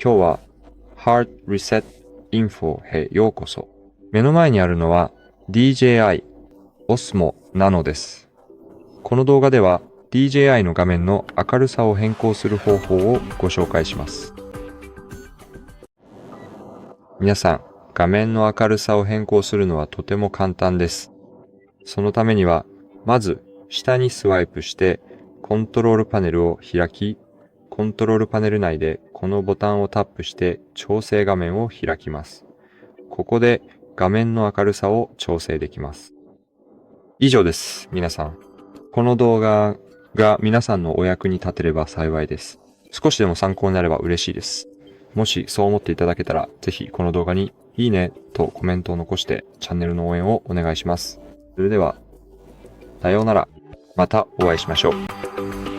今日は Hard Reset Info へようこそ。目の前にあるのは DJI Osmo Nano です。この動画では DJI の画面の明るさを変更する方法をご紹介します。皆さん、画面の明るさを変更するのはとても簡単です。そのためには、まず下にスワイプしてコントロールパネルを開き、コントロールパネル内でこのボタンをタップして調整画面を開きます。ここで画面の明るさを調整できます。以上です、皆さん。この動画が皆さんのお役に立てれば幸いです。少しでも参考になれば嬉しいです。もしそう思っていただけたら、ぜひこの動画にいいねとコメントを残してチャンネルの応援をお願いします。それでは、さようなら。またお会いしましょう。